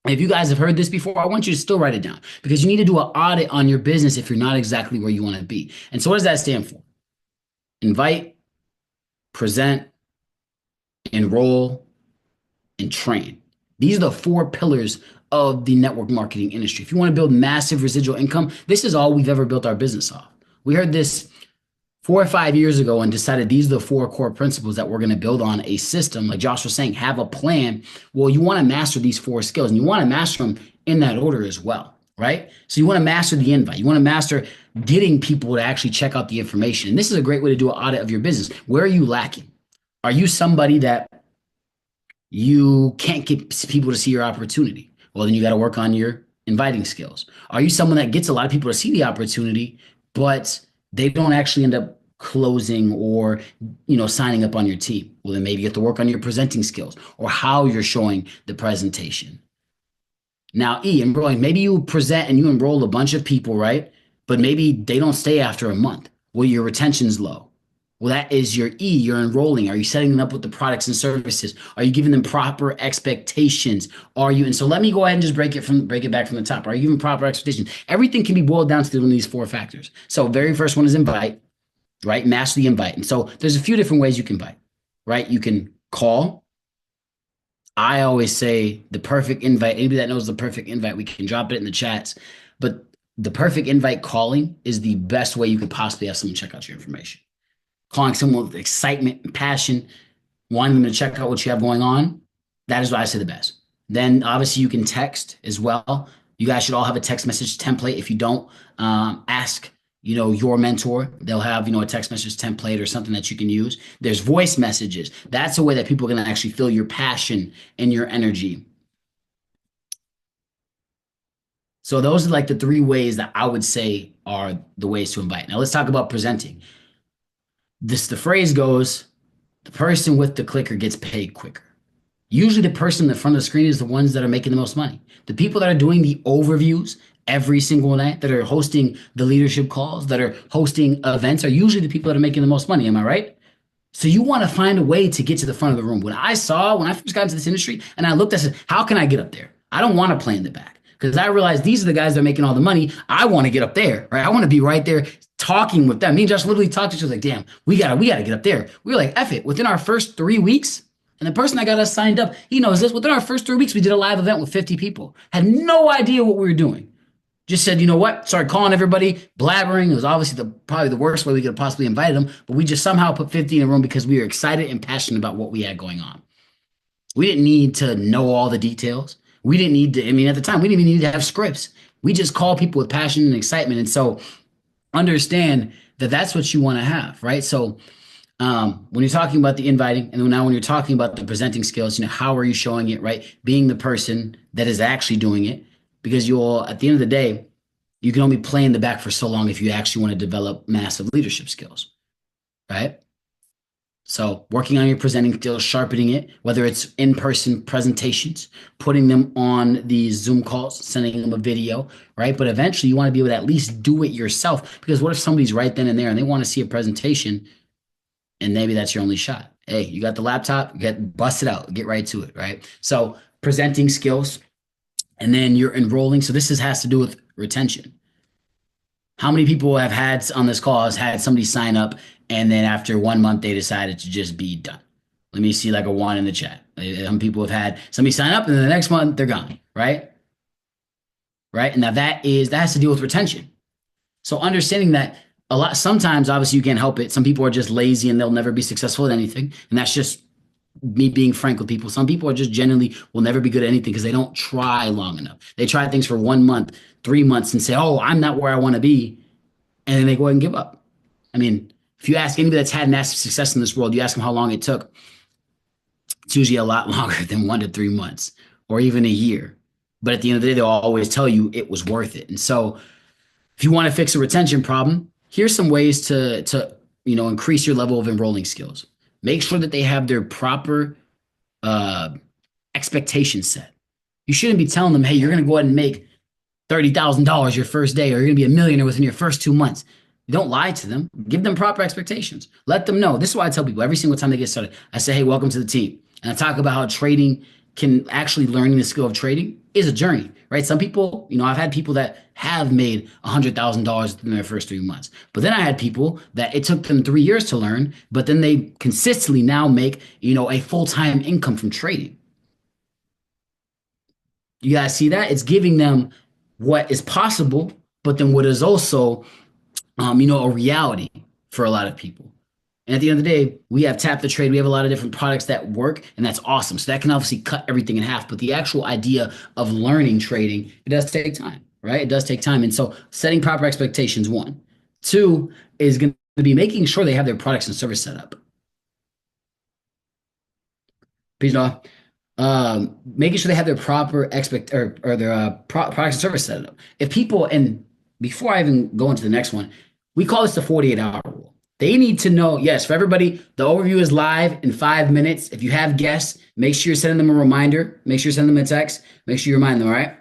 If you guys have heard this before, I want you to still write it down because you need to do an audit on your business if you're not exactly where you want to be. And so what does that stand for? Invite, present, enroll, and train. These are the four pillars of the network marketing industry. If you want to build massive residual income, this is all we've ever built our business off. We heard this 4 or 5 years ago and decided these are the four core principles that we're going to build on a system. Like Josh was saying, have a plan. Well, you want to master these four skills and you want to master them in that order as well, right? So you want to master the invite. You want to master getting people to actually check out the information. And this is a great way to do an audit of your business. Where are you lacking? Are you somebody that you can't get people to see your opportunity? Well, then you got to work on your inviting skills. Are you someone that gets a lot of people to see the opportunity, but they don't actually end up closing or signing up on your team? Well, then maybe you have to work on your presenting skills or how you're showing the presentation. Now, enrolling. Maybe you present and you enroll a bunch of people, right? But maybe they don't stay after a month. Well, your retention's low. Well, that is your E. You're enrolling. Are you setting them up with the products and services? Are you giving them proper expectations? And so let me go ahead and just break it back from the top. Are you giving proper expectations? Everything can be boiled down to one of these four factors. So very first one is invite, right? Master the invite. And so there's a few different ways you can invite, right? You can call. I always say the perfect invite. Anybody that knows the perfect invite, we can drop it in the chats. But the perfect invite calling is the best way you could possibly have someone check out your information. Calling someone with excitement and passion, wanting them to check out what you have going on. That is what I say the best. Then obviously you can text as well. You guys should all have a text message template. If you don't, ask, your mentor. They'll have, a text message template or something that you can use. There's voice messages. That's a way that people are going to actually feel your passion and your energy. So those are like the three ways that I would say are the ways to invite. Now let's talk about presenting. The phrase goes, the person with the clicker gets paid quicker. Usually the person in the front of the screen is the ones that are making the most money. The people that are doing the overviews every single night, that are hosting the leadership calls, that are hosting events, are usually the people that are making the most money. Am I right? So you want to find a way to get to the front of the room. When I first got into this industry and I looked, I said, how can I get up there? I don't want to play in the back because I realized these are the guys that are making all the money. I want to get up there, right? I want to be right there talking with them. Me and Josh literally talked to each other like, damn, we gotta get up there. We were like, F it. Within our first 3 weeks, and the person that got us signed up, he knows this. Within our first 3 weeks, we did a live event with 50 people. Had no idea what we were doing. Just said, you know what? Started calling everybody, blabbering. It was obviously probably the worst way we could have possibly invited them, but we just somehow put 50 in a room because we were excited and passionate about what we had going on. We didn't need to know all the details. We didn't need to, at the time, we didn't even need to have scripts. We just call people with passion and excitement. And so understand that that's what you want to have, right? So when you're talking about the inviting, and now when you're talking about the presenting skills, how are you showing it, right? Being the person that is actually doing it, because at the end of the day, you can only play in the back for so long if you actually want to develop massive leadership skills, right? So working on your presenting skills, sharpening it, whether it's in-person presentations, putting them on these Zoom calls, sending them a video, right? But eventually you want to be able to at least do it yourself, because what if somebody's right then and there and they want to see a presentation and maybe that's your only shot? Hey, you got the laptop, get bust it out, get right to it, right? So presenting skills, and then you're enrolling. So has to do with retention. How many people have had on this call has had somebody sign up and then after 1 month they decided to just be done? Let me see like a one in the chat. Some people have had somebody sign up and then the next month they're gone, right? Right. And now that has to deal with retention. So understanding that sometimes obviously you can't help it. Some people are just lazy and they'll never be successful at anything. And that's just me being frank with people. Some people are just genuinely will never be good at anything because they don't try long enough. They try things for 1 month, 3 months and say, oh, I'm not where I want to be. And then they go ahead and give up. I mean, if you ask anybody that's had massive success in this world, you ask them how long it took. It's usually a lot longer than 1 to 3 months or even a year. But at the end of the day, they'll always tell you it was worth it. And so if you want to fix a retention problem, here's some ways to increase your level of enrolling skills. Make sure that they have their proper expectations set. You shouldn't be telling them, hey, you're going to go ahead and make $30,000 your first day, or you're going to be a millionaire within your first 2 months. Don't lie to them. Give them proper expectations. Let them know. This is why I tell people every single time they get started, I say, hey, welcome to the team. And I talk about how trading learning the skill of trading is a journey, right? Some people, I've had people that have made $100,000 in their first 3 months. But then I had people that it took them 3 years to learn, but then they consistently now make, a full-time income from trading. You guys see that? It's giving them what is possible, but then what is also, a reality for a lot of people. And at the end of the day, we have Tap the Trade. We have a lot of different products that work, and that's awesome. So that can obviously cut everything in half. But the actual idea of learning trading, it does take time, right? It does take time. And so setting proper expectations, one. Two is going to be making sure they have their products and service set up. Peace, Noah. Making sure they have their proper products and service set up. If people, and before I even go into the next one, we call this the 48-hour rule. They need to know, yes, for everybody, the overview is live in 5 minutes. If you have guests, make sure you're sending them a reminder. Make sure you send them a text. Make sure you remind them, all right?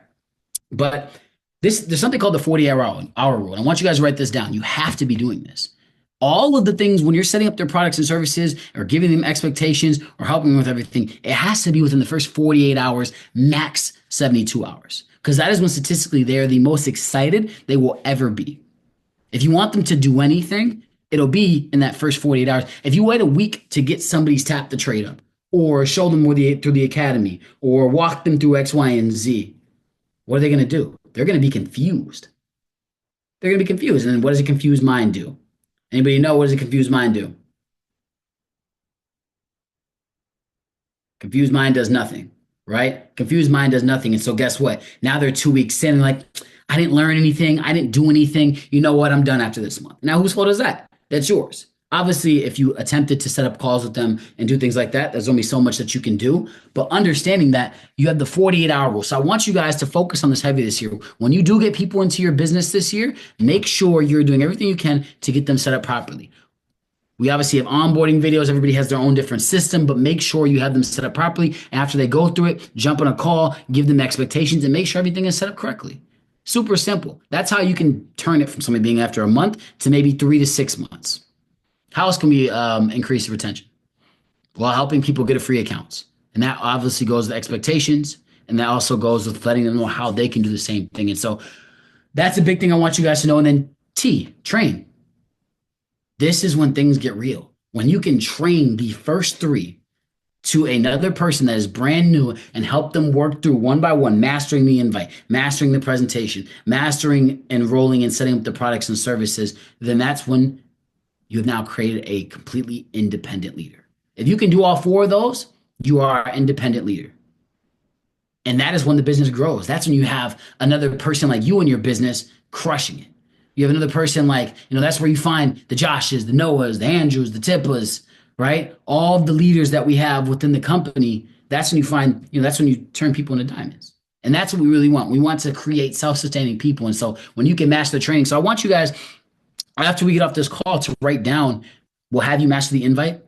But there's something called the 48-hour rule. And I want you guys to write this down. You have to be doing this. All of the things when you're setting up their products and services or giving them expectations or helping them with everything, it has to be within the first 48 hours, max 72 hours. Because that is when statistically they are the most excited they will ever be. If you want them to do anything, it'll be in that first 48 hours. If you wait a week to get somebody's Tap the Trade up or show them through the academy or walk them through X, Y, and Z, what are they going to do? They're going to be confused. They're going to be confused. And then what does a confused mind do? Anybody know what does a confused mind do? Confused mind does nothing, right? Confused mind does nothing. And so guess what? Now they're 2 weeks in and like, I didn't learn anything. I didn't do anything. You know what? I'm done after this month. Now, whose fault is that? That's yours. Obviously, if you attempted to set up calls with them and do things like that, there's only so much that you can do. But understanding that you have the 48-hour rule. So I want you guys to focus on this heavy this year. When you do get people into your business this year, make sure you're doing everything you can to get them set up properly. We obviously have onboarding videos. Everybody has their own different system, but make sure you have them set up properly. After they go through it, jump on a call, give them expectations, and make sure everything is set up correctly. Super simple. That's how you can turn it from somebody being after a month to maybe 3 to 6 months. How else can we increase retention? Well, helping people get a free accounts. And that obviously goes with expectations. And that also goes with letting them know how they can do the same thing. And so that's a big thing I want you guys to know. And then train. This is when things get real. When you can train the first 3 to another person that is brand new and help them work through one by one, mastering the invite, mastering the presentation, mastering enrolling and setting up the products and services, then that's when you have now created a completely independent leader. If you can do all 4 of those, you are an independent leader. And that is when the business grows. That's when you have another person like you in your business crushing it. You have another person like, that's where you find the Joshes, the Noahs, the Andrews, the Tippas, right? All of the leaders that we have within the company, that's when you find, that's when you turn people into diamonds. And that's what we really want. We want to create self-sustaining people. And so when you can master the training, so I want you guys, after we get off this call, to write down, we'll have you master the invite.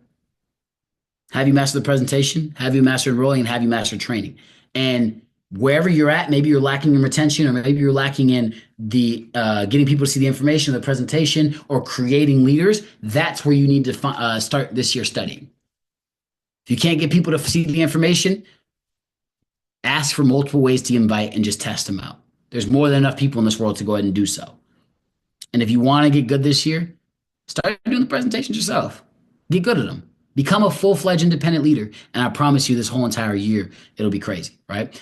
Have you mastered the presentation? Have you mastered enrolling? And have you mastered training? And wherever you're at, maybe you're lacking in retention, or maybe you're lacking in the getting people to see the information, the presentation, or creating leaders. That's where you need to start this year studying. If you can't get people to see the information, ask for multiple ways to invite and just test them out. There's more than enough people in this world to go ahead and do so. And if you want to get good this year, start doing the presentations yourself. Get good at them. Become a full-fledged independent leader. And I promise you this whole entire year, it'll be crazy, right?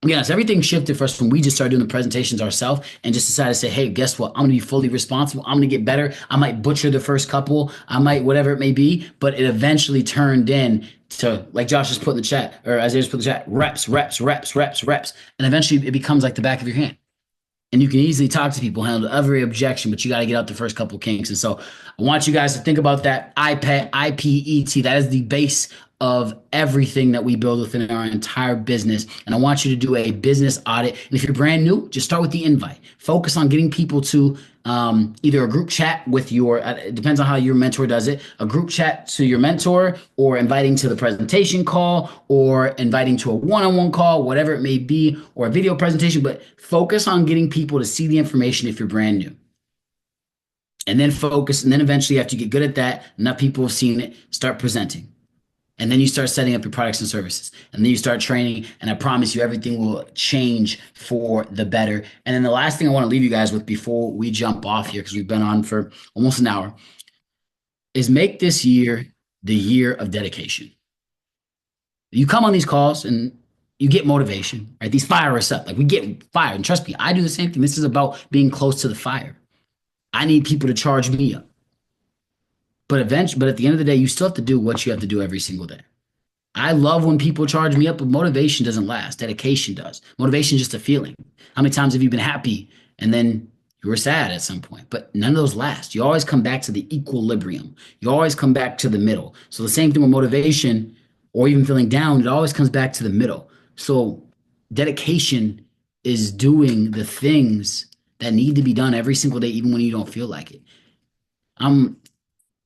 Yes, everything shifted for us when we just started doing the presentations ourselves and just decided to say, hey, guess what? I'm going to be fully responsible. I'm going to get better. I might butcher the first couple. I might, whatever it may be, but it eventually turned in to, like Josh just put in the chat, or Isaiah just put in the chat, reps, reps, reps, reps, reps. And eventually it becomes like the back of your hand. And you can easily talk to people, handle every objection, but you got to get out the first couple kinks. And so I want you guys to think about that IPET. That is the base of everything that we build within our entire business. And I want you to do a business audit. And if you're brand new, just start with the invite. Focus on getting people to either a group chat with it depends on how your mentor does it, a group chat to your mentor, or inviting to the presentation call, or inviting to a one-on-one call, whatever it may be, or a video presentation. But focus on getting people to see the information if you're brand new. And then focus, and then eventually after you get good at that, enough people have seen it, start presenting. And then you start setting up your products and services. And then you start training. And I promise you, everything will change for the better. And then the last thing I want to leave you guys with before we jump off here, because we've been on for almost an hour, is make this year the year of dedication. You come on these calls and you get motivation, right? These fire us up. Like, we get fired. And trust me, I do the same thing. This is about being close to the fire. I need people to charge me up. But at the end of the day, you still have to do what you have to do every single day. I love when people charge me up, but motivation doesn't last. Dedication does. Motivation is just a feeling. How many times have you been happy and then you were sad at some point? But none of those last. You always come back to the equilibrium. You always come back to the middle. So the same thing with motivation, or even feeling down, it always comes back to the middle. So dedication is doing the things that need to be done every single day, even when you don't feel like it.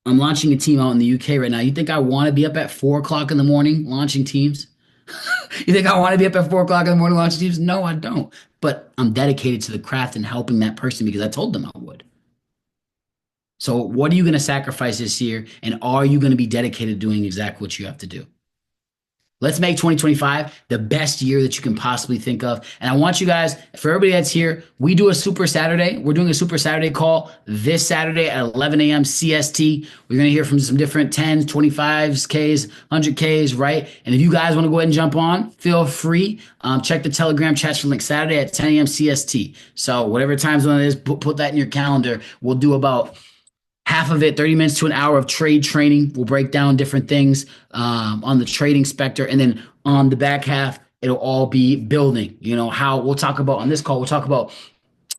I'm launching a team out in the UK right now. You think I want to be up at 4 o'clock in the morning launching teams? You think I want to be up at 4 o'clock in the morning launching teams? No, I don't. But I'm dedicated to the craft and helping that person because I told them I would. So what are you going to sacrifice this year? And are you going to be dedicated to doing exactly what you have to do? Let's make 2025 the best year that you can possibly think of. And I want you guys, for everybody that's here, we do a Super Saturday. We're doing a Super Saturday call this Saturday at 11 a.m. CST. We're going to hear from some different 10s, 25s, Ks, 100Ks, right? And if you guys want to go ahead and jump on, feel free. Check the Telegram chat for link Saturday at 10 a.m. CST. So whatever time zone it is, put that in your calendar. We'll do about half of it, 30 minutes to an hour of trade training. We'll break down different things on the trading spectrum. And then on the back half, it'll all be building. How we'll talk about on this call, we'll talk about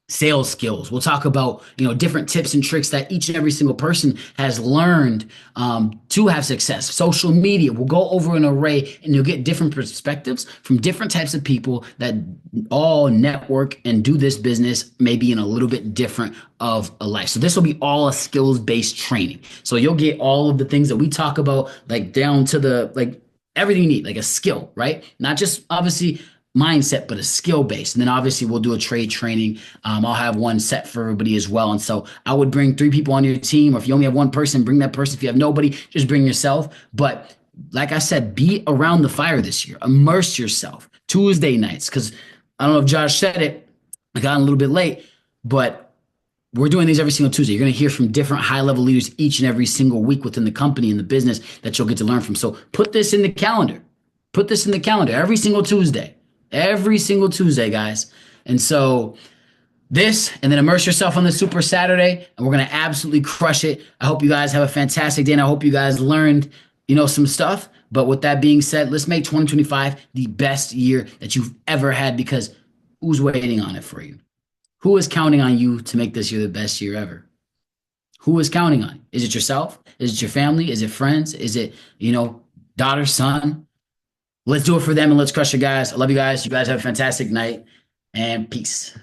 sales skills. We'll talk about, different tips and tricks that each and every single person has learned to have success. Social media, we'll go over an array and you'll get different perspectives from different types of people that all network and do this business maybe in a little bit different of a life. So this will be all a skills-based training. So you'll get all of the things that we talk about, like down to everything you need, like a skill, right? Not just obviously mindset, but a skill base. And then obviously we'll do a trade training. I'll have one set for everybody as well. And so I would bring 3 people on your team, or if you only have one person, bring that person. If you have nobody, just bring yourself. But like I said, be around the fire this year. Immerse yourself. Tuesday nights, because I don't know if Josh said it, I got a little bit late, but we're doing these every single Tuesday. You're going to hear from different high-level leaders each and every single week within the company and the business that you'll get to learn from. So put this in the calendar. Put this in the calendar every single Tuesday. Every single Tuesday, guys. And so this, and then immerse yourself on the Super Saturday, and we're going to absolutely crush it. I hope you guys have a fantastic day, and I hope you guys learned, some stuff. But with that being said, let's make 2025 the best year that you've ever had, because who's waiting on it for you? Who is counting on you to make this year the best year ever? Who is counting on it? Is it yourself? Is it your family? Is it friends? Is it, daughter, son? Let's do it for them and let's crush it, guys. I love you guys. You guys have a fantastic night, and peace.